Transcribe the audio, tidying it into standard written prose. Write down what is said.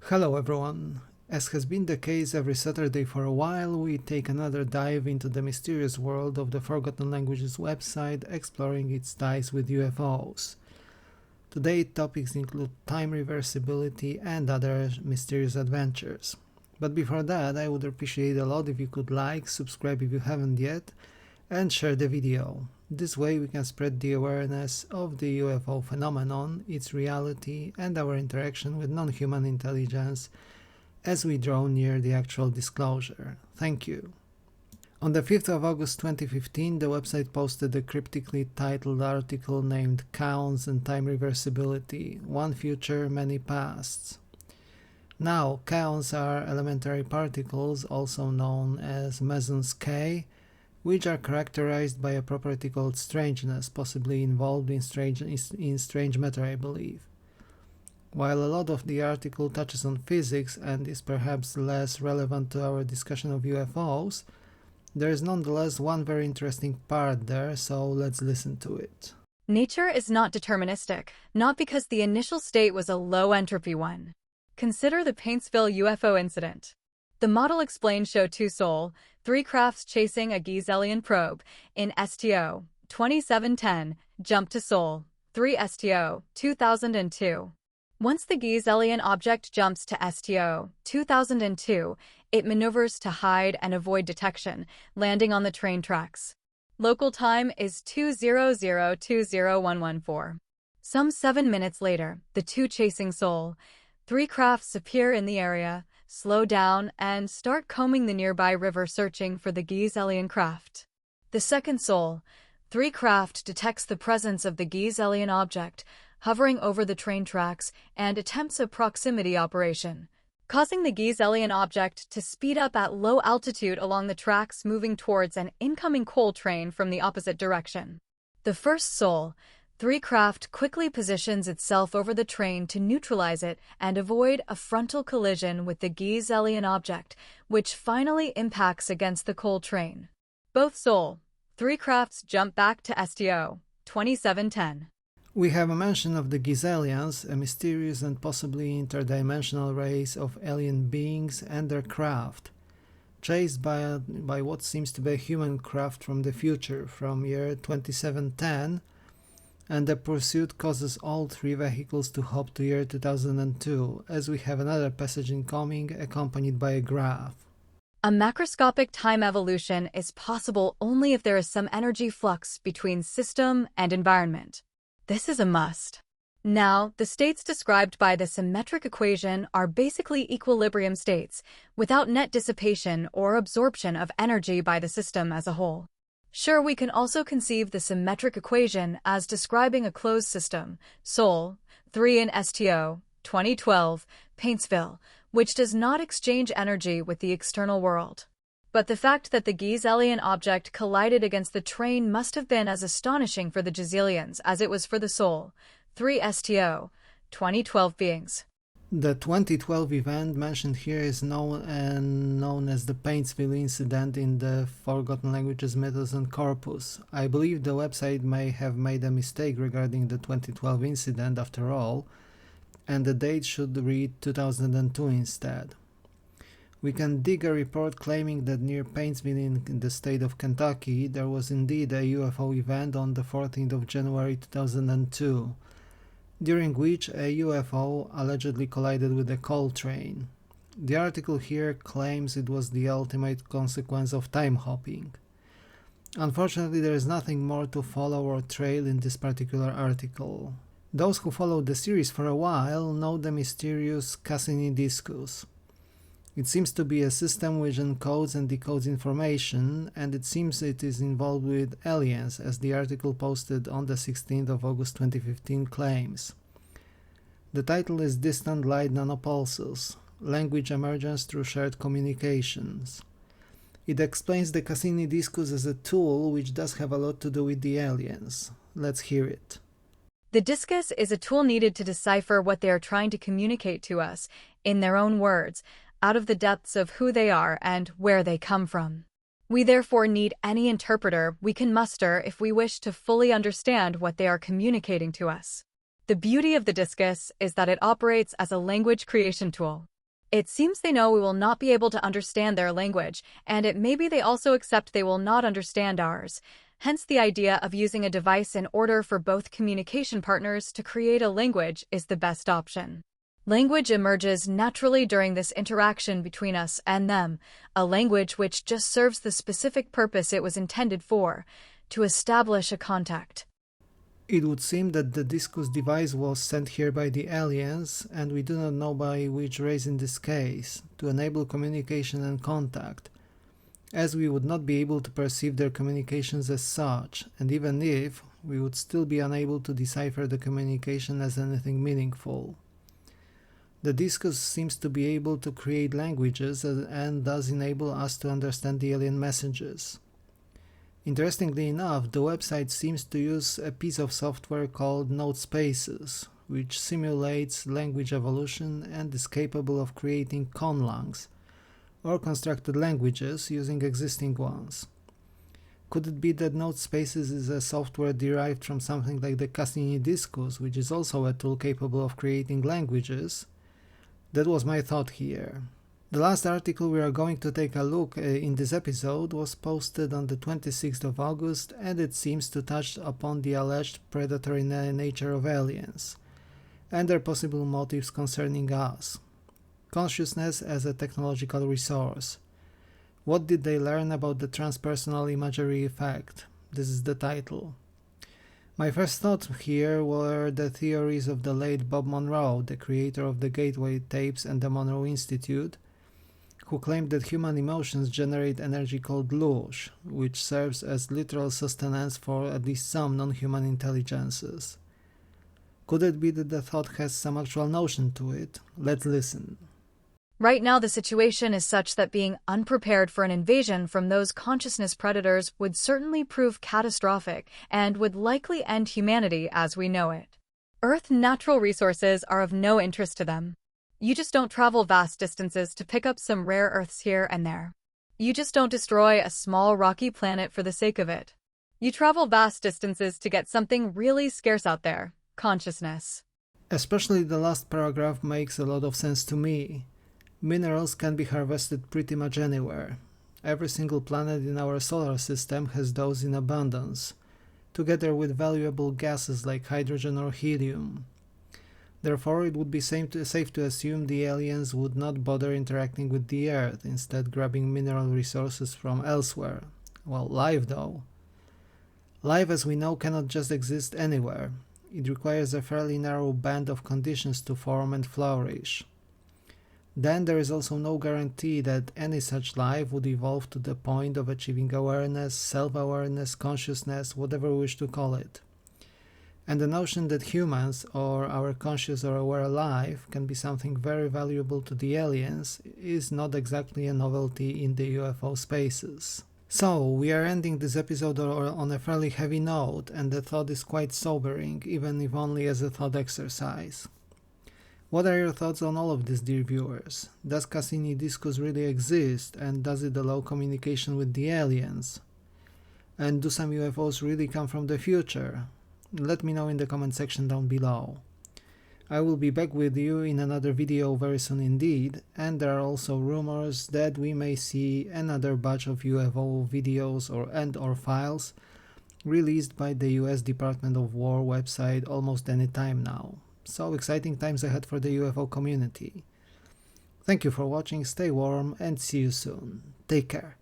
Hello everyone! As has been the case every Saturday for a while, we take another dive into the mysterious world of the Forgotten Languages website, exploring its ties with UFOs. Today topics include time reversibility and other mysterious adventures. But before that, I would appreciate a lot if you could like, subscribe if you haven't yet, and share the video. This way we can spread the awareness of the UFO phenomenon, its reality, and our interaction with non-human intelligence as we draw near the actual disclosure. Thank you. On the 5th of August 2015, the website posted a cryptically titled article named Chaos and Time Reversibility, One Future, Many Pasts. Now, chaos are elementary particles, also known as mesons K, which are characterized by a property called strangeness, possibly involved in strange matter, I believe. While a lot of the article touches on physics and is perhaps less relevant to our discussion of UFOs, there is nonetheless one very interesting part there, so let's listen to it. Nature is not deterministic, not because the initial state was a low-entropy one. Consider the Paintsville UFO incident. The model explained show two Sol, 3 crafts chasing a Gazillion probe in STO 2710, jump to Sol 3 STO 2002. Once the Gazillion object jumps to STO 2002, it maneuvers to hide and avoid detection, landing on the train tracks. Local time is 200201114. Some 7 minutes later, the two chasing Sol 3 crafts appear in the area, slow down, and start combing the nearby river searching for the Gazillion craft. The second Sol 3 craft detects the presence of the Gazillion object, hovering over the train tracks, and attempts a proximity operation, causing the Gazillion object to speed up at low altitude along the tracks, moving towards an incoming coal train from the opposite direction. The first Sol 3 craft quickly positions itself over the train to neutralize it and avoid a frontal collision with the Gazillion object, which finally impacts against the coal train. Both Sol 3 crafts jump back to STO 2710. We have a mention of the Gazillions, a mysterious and possibly interdimensional race of alien beings and their craft, chased by what seems to be a human craft from the future, from year 2710, and the pursuit causes all 3 vehicles to hop to year 2002, as we have another passage incoming accompanied by a graph. A macroscopic time evolution is possible only if there is some energy flux between system and environment. This is a must. Now, the states described by the symmetric equation are basically equilibrium states, without net dissipation or absorption of energy by the system as a whole. Sure, we can also conceive the symmetric equation as describing a closed system, Sol 3 in STO 2012, Paintsville, which does not exchange energy with the external world. But the fact that the Gazillion object collided against the train must have been as astonishing for the Gazillions as it was for the Sol 3 STO 2012 beings. The 2012 event mentioned here is known as the Paintsville incident in the Forgotten Languages Mythos and Corpus. I believe the website may have made a mistake regarding the 2012 incident after all, and the date should read 2002 instead. We can dig a report claiming that near Paintsville in the state of Kentucky there was indeed a UFO event on the 14th of January 2002. During which a UFO allegedly collided with a coal train. The article here claims it was the ultimate consequence of time hopping. Unfortunately, there is nothing more to follow or trail in this particular article. Those who followed the series for a while know the mysterious Cassini Diskus. It seems to be a system which encodes and decodes information, and it seems it is involved with aliens, as the article posted on the 16th of August 2015 claims. The title is Distant Light Nanopulses, Language Emergence Through Shared Communications. It explains the Cassini Diskus as a tool which does have a lot to do with the aliens. Let's hear it. The discus is a tool needed to decipher what they are trying to communicate to us, in their own words, out of the depths of who they are and where they come from. We therefore need any interpreter we can muster if we wish to fully understand what they are communicating to us. The beauty of the discus is that it operates as a language creation tool. It seems they know we will not be able to understand their language, and it may be they also accept they will not understand ours. Hence, the idea of using a device in order for both communication partners to create a language is the best option. Language emerges naturally during this interaction between us and them, a language which just serves the specific purpose it was intended for, to establish a contact. It would seem that the Diskus device was sent here by the aliens, and we do not know by which race in this case, to enable communication and contact, as we would not be able to perceive their communications as such, and even if, we would still be unable to decipher the communication as anything meaningful. The Diskus seems to be able to create languages and thus enable us to understand the alien messages. Interestingly enough, the website seems to use a piece of software called Node Spaces, which simulates language evolution and is capable of creating conlangs, or constructed languages using existing ones. Could it be that Node Spaces is a software derived from something like the Cassini Diskus, which is also a tool capable of creating languages? That was my thought here. The last article we are going to take a look in this episode was posted on the 26th of August, and it seems to touch upon the alleged predatory nature of aliens and their possible motives concerning us. Consciousness as a technological resource. What did they learn about the transpersonal imagery effect? This is the title. My first thoughts here were the theories of the late Bob Monroe, the creator of the Gateway tapes and the Monroe Institute, who claimed that human emotions generate energy called loosh, which serves as literal sustenance for at least some non-human intelligences. Could it be that the thought has some actual notion to it? Let's listen. Right now, the situation is such that being unprepared for an invasion from those consciousness predators would certainly prove catastrophic and would likely end humanity as we know it. Earth's natural resources are of no interest to them. You just don't travel vast distances to pick up some rare earths here and there. You just don't destroy a small rocky planet for the sake of it. You travel vast distances to get something really scarce out there, consciousness. Especially the last paragraph makes a lot of sense to me. Minerals can be harvested pretty much anywhere. Every single planet in our solar system has those in abundance, together with valuable gases like hydrogen or helium. Therefore, it would be safe to assume the aliens would not bother interacting with the Earth, instead grabbing mineral resources from elsewhere. Well, life though. Life, as we know, cannot just exist anywhere. It requires a fairly narrow band of conditions to form and flourish. Then there is also no guarantee that any such life would evolve to the point of achieving awareness, self-awareness, consciousness, whatever we wish to call it. And the notion that humans, or our conscious or aware life, can be something very valuable to the aliens is not exactly a novelty in the UFO spaces. So, we are ending this episode on a fairly heavy note, and the thought is quite sobering, even if only as a thought exercise. What are your thoughts on all of this, dear viewers? Does Cassini Diskus really exist, and does it allow communication with the aliens? And do some UFOs really come from the future? Let me know in the comment section down below. I will be back with you in another video very soon indeed, and there are also rumors that we may see another batch of UFO videos or files released by the US Department of War website almost any time now. So exciting times ahead for the UFO community. Thank you for watching, stay warm, and see you soon. Take care.